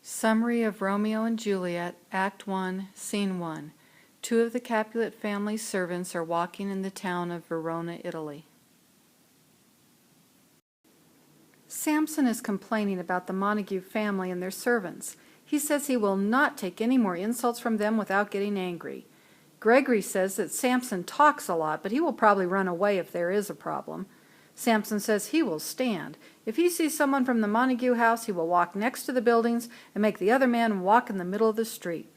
Summary of Romeo and Juliet, Act 1, Scene 1. Two of the Capulet family's servants are walking in the town of Verona, Italy. Samson is complaining about the Montague family and their servants. He says he will not take any more insults from them without getting angry. Gregory says that Samson talks a lot, but he will probably run away if there is a problem. Samson says he will stand. If he sees someone from the Montague house, he will walk next to the buildings and make the other man walk in the middle of the street.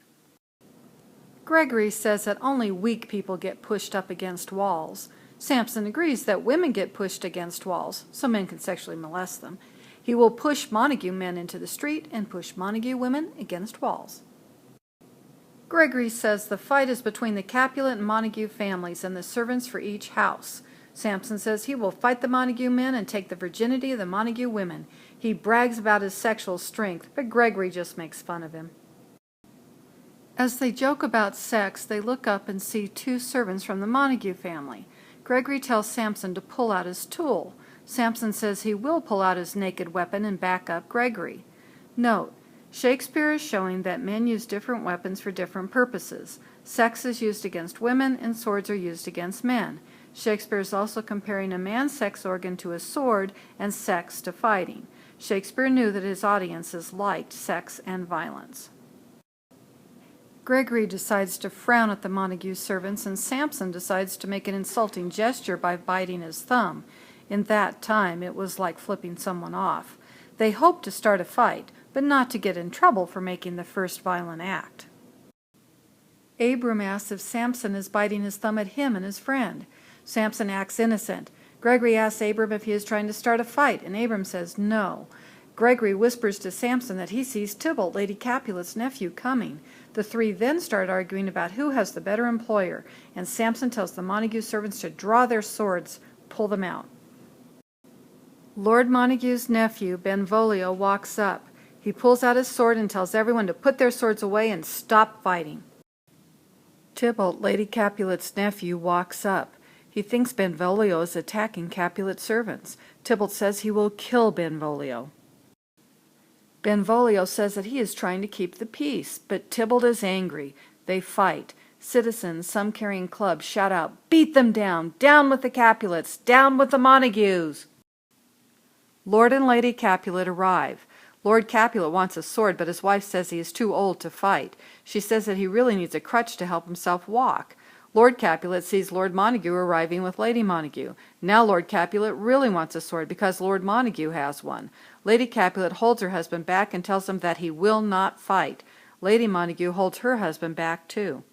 Gregory says that only weak people get pushed up against walls. Samson agrees that women get pushed against walls, so men can sexually molest them. He will push Montague men into the street and push Montague women against walls. Gregory says the fight is between the Capulet and Montague families and the servants for each house. Samson says he will fight the Montague men and take the virginity of the Montague women. He brags about his sexual strength, but Gregory just makes fun of him. As they joke about sex, they look up and see two servants from the Montague family. Gregory tells Samson to pull out his tool. Samson says he will pull out his naked weapon and back up Gregory. Note: Shakespeare is showing that men use different weapons for different purposes. Sex is used against women and swords are used against men. Shakespeare is also comparing a man's sex organ to a sword and sex to fighting. Shakespeare knew that his audiences liked sex and violence. Gregory decides to frown at the Montague servants, and Samson decides to make an insulting gesture by biting his thumb. In that time, it was like flipping someone off. They hope to start a fight, but not to get in trouble for making the first violent act. Abram asks if Samson is biting his thumb at him and his friend. Samson acts innocent. Gregory asks Abram if he is trying to start a fight, and Abram says no. Gregory whispers to Samson that he sees Tybalt, Lady Capulet's nephew, coming. The three then start arguing about who has the better employer, and Samson tells the Montague servants to draw their swords, pull them out. Lord Montague's nephew, Benvolio, walks up. He pulls out his sword and tells everyone to put their swords away and stop fighting. Tybalt, Lady Capulet's nephew, walks up. He thinks Benvolio is attacking Capulet servants. Tybalt says he will kill Benvolio. Benvolio says that he is trying to keep the peace, but Tybalt is angry. They fight. Citizens, some carrying clubs, shout out, "Beat them down! Down with the Capulets! Down with the Montagues!" Lord and Lady Capulet arrive. Lord Capulet wants a sword, but his wife says he is too old to fight. She says that he really needs a crutch to help himself walk. Lord Capulet sees Lord Montague arriving with Lady Montague. Now Lord Capulet really wants a sword because Lord Montague has one. Lady Capulet holds her husband back and tells him that he will not fight. Lady Montague holds her husband back too.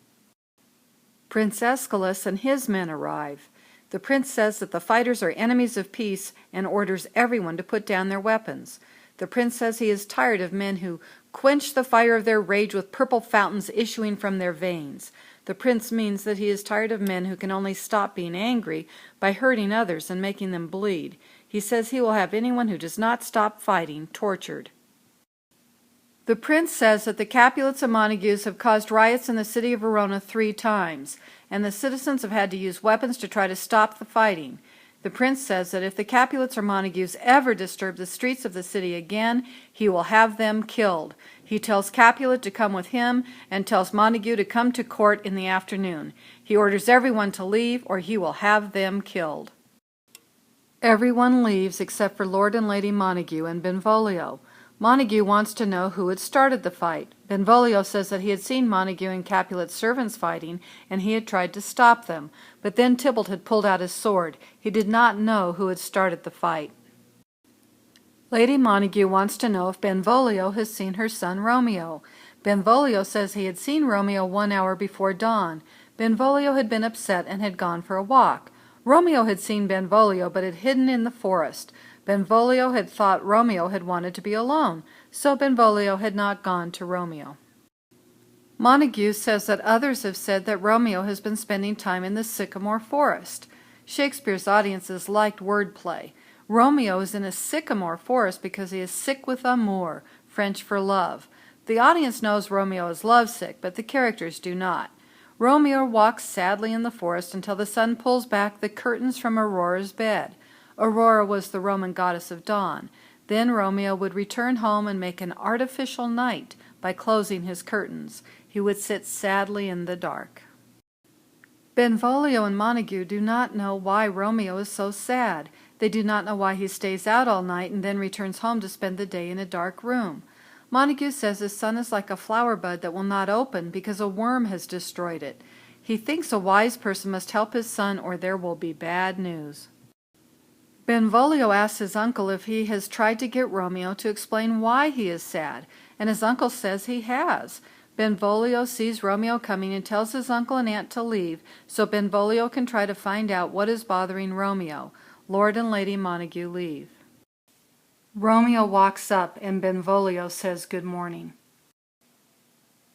Prince Escalus and his men arrive. The prince says that the fighters are enemies of peace and orders everyone to put down their weapons. The prince says he is tired of men who quench the fire of their rage with purple fountains issuing from their veins. The prince means that he is tired of men who can only stop being angry by hurting others and making them bleed. He says he will have anyone who does not stop fighting tortured. The prince says that the Capulets and Montagues have caused riots in the city of Verona 3 times, and the citizens have had to use weapons to try to stop the fighting. The prince says that if the Capulets or Montagues ever disturb the streets of the city again, he will have them killed. He tells Capulet to come with him and tells Montague to come to court in the afternoon. He orders everyone to leave or he will have them killed. Everyone leaves except for Lord and Lady Montague and Benvolio. Montague wants to know who had started the fight. Benvolio says that he had seen Montague and Capulet's servants fighting, and he had tried to stop them. But then Tybalt had pulled out his sword. He did not know who had started the fight. Lady Montague wants to know if Benvolio has seen her son Romeo. Benvolio says he had seen Romeo 1 hour before dawn. Benvolio had been upset and had gone for a walk. Romeo had seen Benvolio but had hidden in the forest. Benvolio had thought Romeo had wanted to be alone, so Benvolio had not gone to Romeo. Montague says that others have said that Romeo has been spending time in the sycamore forest. Shakespeare's audiences liked wordplay. Romeo is in a sycamore forest because he is sick with amour, French for love. The audience knows Romeo is lovesick, but the characters do not. Romeo walks sadly in the forest until the sun pulls back the curtains from Aurora's bed. Aurora was the Roman goddess of dawn. Then Romeo would return home and make an artificial night by closing his curtains. He would sit sadly in the dark. Benvolio and Montague do not know why Romeo is so sad. They do not know why he stays out all night and then returns home to spend the day in a dark room. Montague says his son is like a flower bud that will not open because a worm has destroyed it. He thinks a wise person must help his son or there will be bad news. Benvolio asks his uncle if he has tried to get Romeo to explain why he is sad, and his uncle says he has. Benvolio sees Romeo coming and tells his uncle and aunt to leave, so Benvolio can try to find out what is bothering Romeo. Lord and Lady Montague leave. Romeo walks up and Benvolio says good morning.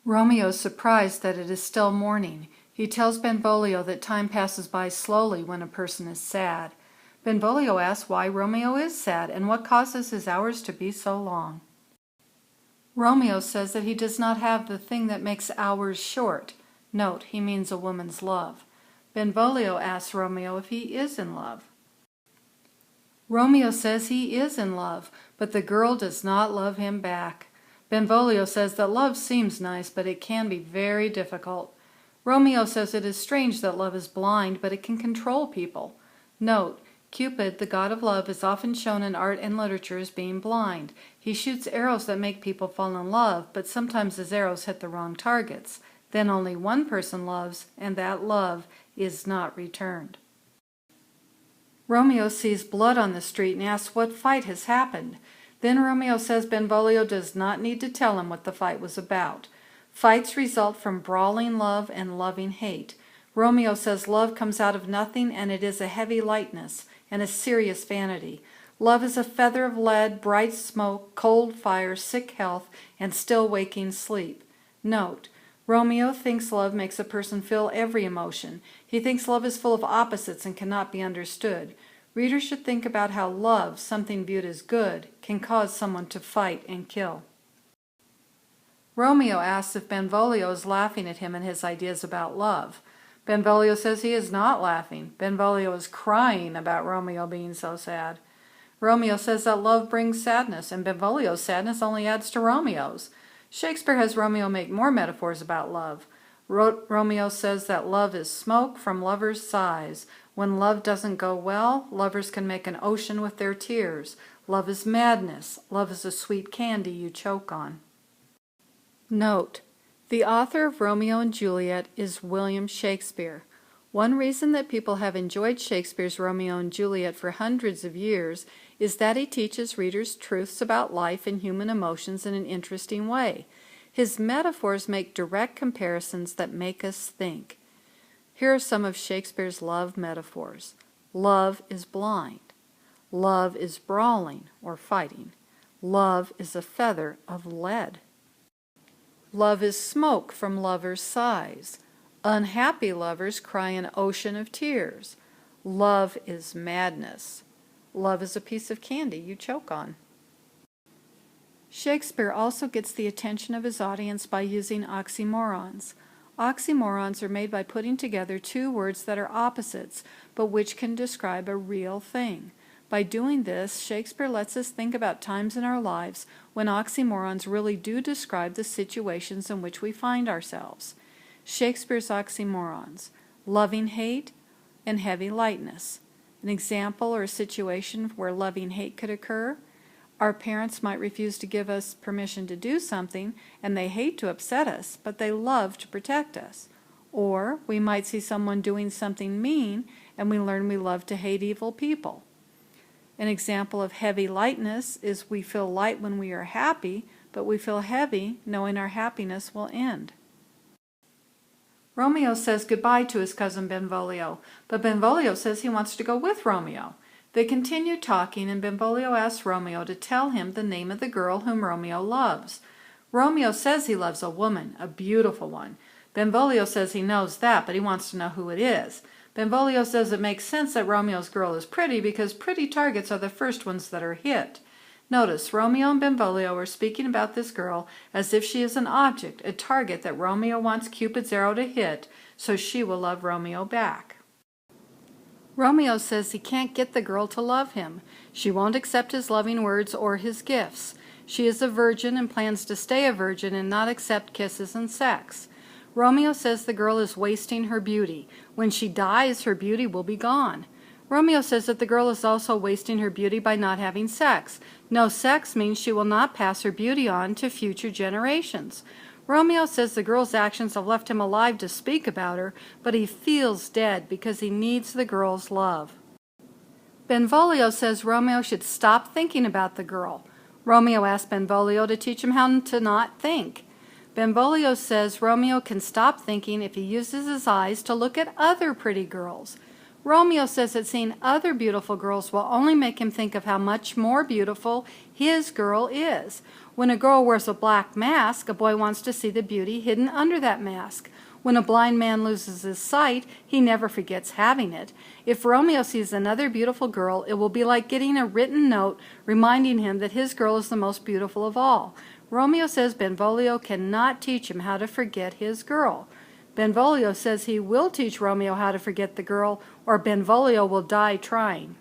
Romeo is surprised that it is still morning. He tells Benvolio that time passes by slowly when a person is sad. Benvolio asks why Romeo is sad and what causes his hours to be so long. Romeo says that he does not have the thing that makes hours short. Note, he means a woman's love. Benvolio asks Romeo if he is in love. Romeo says he is in love, but the girl does not love him back. Benvolio says that love seems nice, but it can be very difficult. Romeo says it is strange that love is blind, but it can control people. Note, Cupid, the god of love, is often shown in art and literature as being blind. He shoots arrows that make people fall in love, but sometimes his arrows hit the wrong targets. Then only one person loves, and that love is not returned. Romeo sees blood on the street and asks what fight has happened. Then Romeo says Benvolio does not need to tell him what the fight was about. Fights result from brawling love and loving hate. Romeo says love comes out of nothing and it is a heavy lightness and a serious vanity. Love is a feather of lead, bright smoke, cold fire, sick health, and still waking sleep. Note, Romeo thinks love makes a person feel every emotion. He thinks love is full of opposites and cannot be understood. Readers should think about how love, something viewed as good, can cause someone to fight and kill. Romeo asks if Benvolio is laughing at him and his ideas about love. Benvolio says he is not laughing. Benvolio is crying about Romeo being so sad. Romeo says that love brings sadness, and Benvolio's sadness only adds to Romeo's. Shakespeare has Romeo make more metaphors about love. Romeo says that love is smoke from lovers' sighs. When love doesn't go well, lovers can make an ocean with their tears. Love is madness. Love is a sweet candy you choke on. Note, the author of Romeo and Juliet is William Shakespeare. One reason that people have enjoyed Shakespeare's Romeo and Juliet for hundreds of years is that he teaches readers truths about life and human emotions in an interesting way. His metaphors make direct comparisons that make us think. Here are some of Shakespeare's love metaphors. Love is blind. Love is brawling or fighting. Love is a feather of lead. Love is smoke from lovers' sighs. Unhappy lovers cry an ocean of tears. Love is madness. Love is a piece of candy you choke on. Shakespeare also gets the attention of his audience by using oxymorons. Oxymorons are made by putting together two words that are opposites, but which can describe a real thing. By doing this, Shakespeare lets us think about times in our lives when oxymorons really do describe the situations in which we find ourselves. Shakespeare's oxymorons: loving hate and heavy lightness. An example or a situation where loving hate could occur: our parents might refuse to give us permission to do something, and they hate to upset us, but they love to protect us. Or we might see someone doing something mean, and we learn we love to hate evil people. An example of heavy lightness is we feel light when we are happy, but we feel heavy knowing our happiness will end. Romeo says goodbye to his cousin Benvolio, but Benvolio says he wants to go with Romeo. They continue talking, and Benvolio asks Romeo to tell him the name of the girl whom Romeo loves. Romeo says he loves a woman, a beautiful one. Benvolio says he knows that, but he wants to know who it is. Benvolio says it makes sense that Romeo's girl is pretty because pretty targets are the first ones that are hit. Notice, Romeo and Benvolio are speaking about this girl as if she is an object, a target that Romeo wants Cupid's arrow to hit, so she will love Romeo back. Romeo says he can't get the girl to love him. She won't accept his loving words or his gifts. She is a virgin and plans to stay a virgin and not accept kisses and sex. Romeo says the girl is wasting her beauty. When she dies, her beauty will be gone. Romeo says that the girl is also wasting her beauty by not having sex. No sex means she will not pass her beauty on to future generations. Romeo says the girl's actions have left him alive to speak about her, but he feels dead because he needs the girl's love. Benvolio says Romeo should stop thinking about the girl. Romeo asks Benvolio to teach him how to not think. Benvolio says Romeo can stop thinking if he uses his eyes to look at other pretty girls. Romeo says that seeing other beautiful girls will only make him think of how much more beautiful his girl is. When a girl wears a black mask, a boy wants to see the beauty hidden under that mask. When a blind man loses his sight, he never forgets having it. If Romeo sees another beautiful girl, it will be like getting a written note reminding him that his girl is the most beautiful of all. Romeo says Benvolio cannot teach him how to forget his girl. Benvolio says he will teach Romeo how to forget the girl, or Benvolio will die trying.